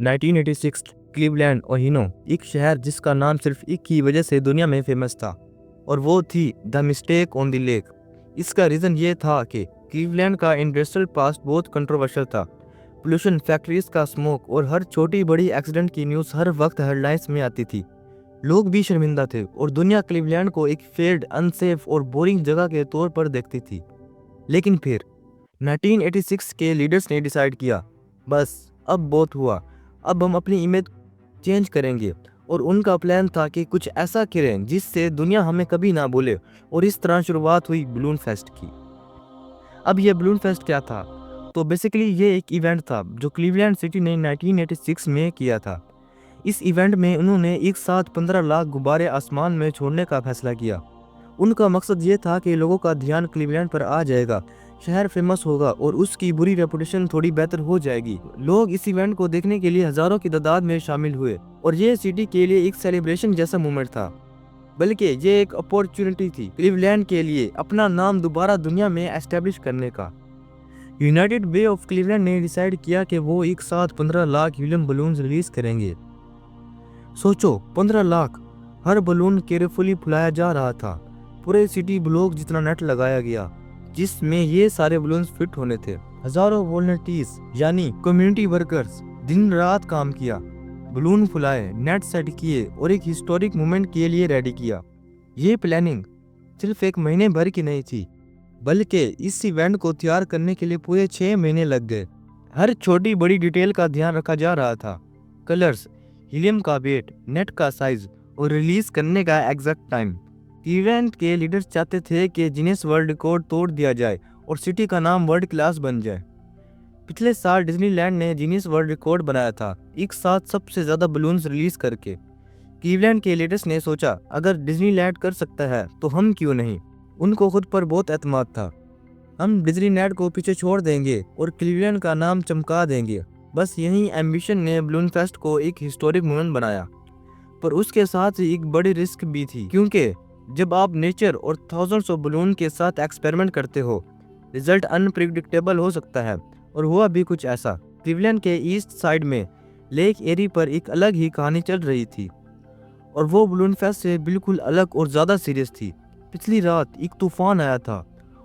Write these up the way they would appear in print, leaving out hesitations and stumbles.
1986 Cleveland Ohio, एक शहर जिसका नाम सिर्फ एक ही वजह से दुनिया में फेमस था और वो थी the mistake on the lake. इसका रीज़न ये था कि क्लीवलैंड का इंडस्ट्रियल पास्ट बहुत कंट्रोवर्शियल था। पोल्यूशन, फैक्ट्रीज का स्मोक और हर छोटी बड़ी एक्सीडेंट की न्यूज़ हर वक्त हेडलाइंस में आती थी। लोग भी शर्मिंदा थे और दुनिया क्लीवलैंड को एक फेल्ड, अनसेफ और बोरिंग जगह के तौर पर देखती थी। लेकिन फिर 1986 के लीडर्स ने डिसाइड किया, बस अब बहुत हुआ, अब हम अपनी इमेज चेंज करेंगे। और उनका प्लान था कि कुछ ऐसा करें जिससे दुनिया हमें कभी ना भूले। और इस तरह शुरुआत हुई बलून फेस्ट की। अब ये बलून फेस्ट क्या था? तो बेसिकली ये एक इवेंट था जो क्लीवलैंड सिटी ने 1986 में किया था। इस इवेंट में उन्होंने एक साथ 15 लाख गुब्बारे आसमान में छोड़ने का फैसला किया। उनका मकसद ये था कि लोगों का ध्यान क्लीवलैंड पर आ जाएगा, शहर फेमस होगा और उसकी बुरी रेपुटेशन थोड़ी बेहतर हो जाएगी। लोग इस इवेंट को देखने के लिए हजारों की तादाद में शामिल हुए और ये सिटी के लिए एक सेलिब्रेशन जैसा मोमेंट था, बल्कि ये एक अपॉर्चुनिटी थी क्लीवलैंड के लिए अपना नाम दोबारा दुनिया में एस्टेब्लिश करने का। यूनाइटेड वे ऑफ क्लीवलैंड ने डिसाइड किया कि वो एक साथ 15 लाख हीलियम बलून रिलीज करेंगे। सोचो, 15 लाख! हर बलून केयरफुली फुलाया जा रहा था। पूरे सिटी ब्लॉक जितना नेट लगाया गया जिसमें ये सारे बलून्स फिट होने थे। हजारों वॉलंटियर्स यानी कम्युनिटी वर्कर्स दिन रात काम किया, बलून फुलाए, नेट सेट किए और एक हिस्टोरिक मोमेंट के लिए रेडी किया। ये प्लानिंग सिर्फ एक महीने भर की नहीं थी, बल्कि इस इवेंट को तैयार करने के लिए पूरे 6 महीने लग गए। हर छोटी बड़ी डिटेल का ध्यान रखा जा रहा था, कलर्स, हीलियम का वेट, नेट का साइज और रिलीज करने का एग्जैक्ट टाइम। इवेंट के लीडर्स चाहते थे कि गिनीज वर्ल्ड रिकॉर्ड तोड़ दिया जाए और सिटी का नाम वर्ल्ड क्लास बन जाए। पिछले साल डिज्नीलैंड ने गिनीज वर्ल्ड रिकॉर्ड बनाया था, एक साथ सबसे ज्यादा बलून्स रिलीज करके। क्लीवलैंड के लीडर्स ने सोचा, अगर डिज्नीलैंड कर सकता है तो हम क्यों नहीं। उनको खुद पर बहुत एतमाद था। हम डिज्नीलैंड को पीछे छोड़ देंगे और क्लीवलैंड का नाम चमका देंगे। बस यही एम्बिशन ने बलून फेस्ट को एक हिस्टोरिक मोमेंट बनाया। पर उसके साथ ही एक बड़ी रिस्क भी थी, क्योंकि जब आप नेचर और थाउजेंड्स ऑफ बलून के साथ एक्सपेरिमेंट करते हो, रिजल्ट अनप्रिडिक्टेबल हो सकता है। और हुआ भी कुछ ऐसा। क्लीवलैंड के ईस्ट साइड में लेक एरी पर एक अलग ही कहानी चल रही थी और वो बलून फेस्ट से बिल्कुल अलग और ज़्यादा सीरियस थी। पिछली रात एक तूफान आया था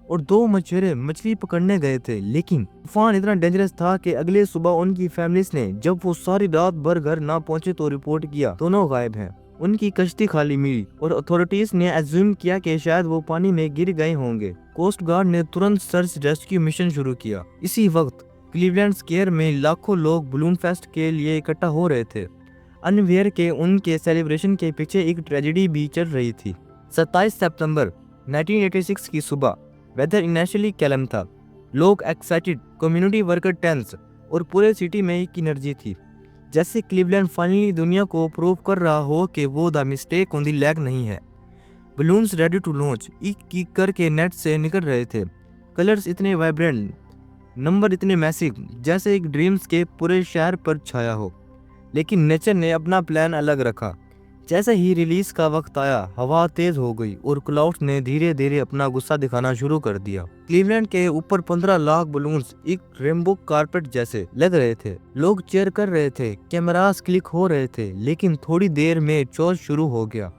और 2 मछुआरे मछली पकड़ने गए थे, लेकिन तूफान इतना डेंजरस था कि अगले सुबह उनकी फैमिलीज ने जब वो सारी रात भर घर ना पहुंचे तो रिपोर्ट किया दोनों गायब हैं। उनकी कश्ती खाली मिली और अथॉरिटीज ने एज्यूम किया कि शायद वो पानी में गिर गए होंगे। कोस्ट गार्ड ने तुरंत सर्च रेस्क्यू मिशन शुरू किया। इसी वक्त क्लीवलैंड स्क्वायर में लाखों लोग बलून फेस्ट के लिए इकट्ठा हो रहे थे। अनवेयर के उनके सेलिब्रेशन के पीछे एक ट्रेजेडी भी चल रही थी। 27 सितंबर 1986 की सुबह वेदर इनिशियली कैलम था। लोग एक्साइटेड, कम्युनिटी वर्कर टेंस और पूरे सिटी में एक एनर्जी थी, जैसे क्लीवलैंड फाइनली दुनिया को प्रूव कर रहा हो कि वो the mistake on the lake नहीं है। बलून्स रेडी टू लॉन्च एक करके नेट से निकल रहे थे। कलर्स इतने वाइब्रेंट, नंबर इतने मैसिव, जैसे एक ड्रीम्सकेप पूरे शहर पर छाया हो। लेकिन नेचर ने अपना प्लान अलग रखा। जैसे ही रिलीज का वक्त आया, हवा तेज हो गई और क्लाउड्स ने धीरे धीरे अपना गुस्सा दिखाना शुरू कर दिया। क्लीवलैंड के ऊपर 15 लाख बलून्स एक रेनबो कारपेट जैसे लग रहे थे। लोग चीयर कर रहे थे, कैमरास क्लिक हो रहे थे, लेकिन थोड़ी देर में चोर शुरू हो गया।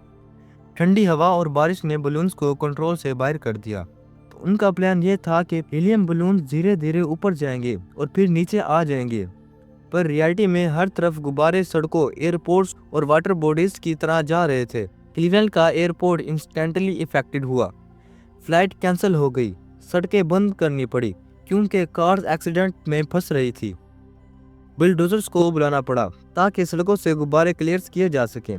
ठंडी हवा और बारिश ने बलून्स को कंट्रोल से बाहर कर दिया। तो उनका प्लान ये था कि हीलियम बलून धीरे धीरे ऊपर जाएंगे और फिर नीचे आ जाएंगे। पर रियलिटी में हर तरफ गुब्बारे सड़कों, एयरपोर्ट्स और वाटर बॉडीज की तरह जा रहे थे। क्लीवलैंड का एयरपोर्ट इंस्टेंटली इफेक्टेड हुआ। फ्लाइट कैंसिल हो गई, सड़कें बंद करनी पड़ी क्योंकि कार्स एक्सीडेंट में फंस रही थी। बुलडोजर्स को बुलाना पड़ा ताकि सड़कों से गुब्बारे क्लियर किए जा सकें।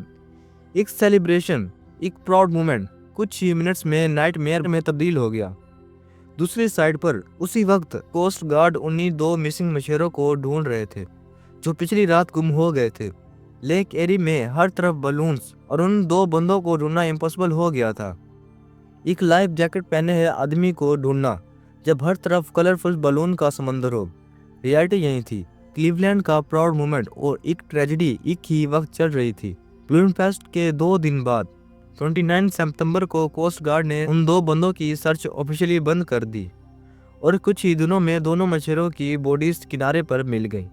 एक सेलिब्रेशन, एक प्राउड मोमेंट कुछ ही मिनट्स में नाइटमेयर में तब्दील हो गया। दूसरी साइड पर उसी वक्त कोस्ट गार्ड उन्हीं 2 मिसिंग मछुआरों को ढूंढ रहे थे जो पिछली रात गुम हो गए थे। लेक एरी में हर तरफ बलून्स और उन 2 बंदों को ढूंढना इम्पॉसिबल हो गया था। एक लाइफ जैकेट पहने है आदमी को ढूंढना जब हर तरफ कलरफुल बलून का समंदर हो। रियलिटी यही थी, क्लीवलैंड का प्राउड मोमेंट और एक ट्रेजेडी एक ही वक्त चल रही थी। बलून फेस्ट के 2 दिन बाद 29 सितंबर को कोस्ट गार्ड ने उन 2 बंदों की सर्च ऑफिशियली बंद कर दी और कुछ ही दिनों में दोनों मछुआरों की बॉडीज किनारे पर मिल गई।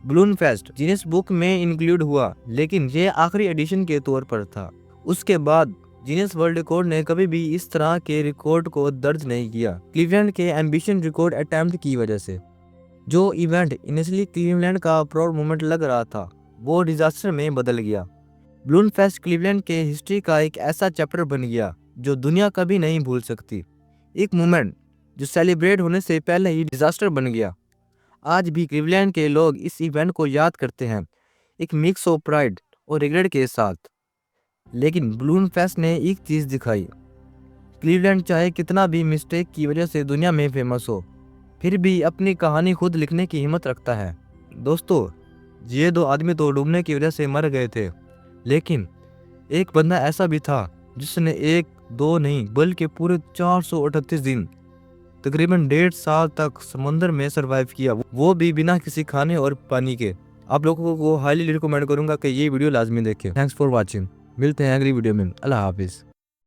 बलून फेस्ट जीनियस बुक में इंक्लूड हुआ, लेकिन ये आखिरी एडिशन के तौर पर था। उसके बाद जीनियस वर्ल्ड रिकॉर्ड ने कभी भी इस तरह के रिकॉर्ड को दर्ज नहीं किया, क्लीवलैंड के एम्बिशन रिकॉर्ड अटेम्प्ट की वजह से। जो इवेंट इनिशियली क्लीवलैंड का प्राउड मोमेंट लग रहा था, वो डिजास्टर में बदल गया। बलून फेस्ट क्लीवलैंड के हिस्ट्री का एक ऐसा चैप्टर बन गया जो दुनिया कभी नहीं भूल सकती। एक मोमेंट जो सेलिब्रेट होने से पहले ही डिजास्टर बन गया। आज भी क्लीवलैंड के लोग इस इवेंट को याद करते हैं, एक मिक्स ऑफ प्राइड और रिग्रेट के साथ। लेकिन बलून फेस्ट ने एक चीज दिखाई, क्लीवलैंड चाहे कितना भी मिस्टेक की वजह से दुनिया में फेमस हो, फिर भी अपनी कहानी खुद लिखने की हिम्मत रखता है। दोस्तों, ये दो आदमी तो डूबने की वजह से मर गए थे, लेकिन एक बंदा ऐसा भी था जिसने एक दो नहीं बल्कि पूरे 438 दिन तकरीबन 1.5 साल तक समुद्र में सरवाइव किया, वो भी बिना किसी खाने और पानी के। आप लोगों को हाईली रिकमेंड करूंगा कि ये वीडियो लाजमी देखें। Thanks for watching. मिलते हैं अगली वीडियो में। अल्लाह हाफिज़।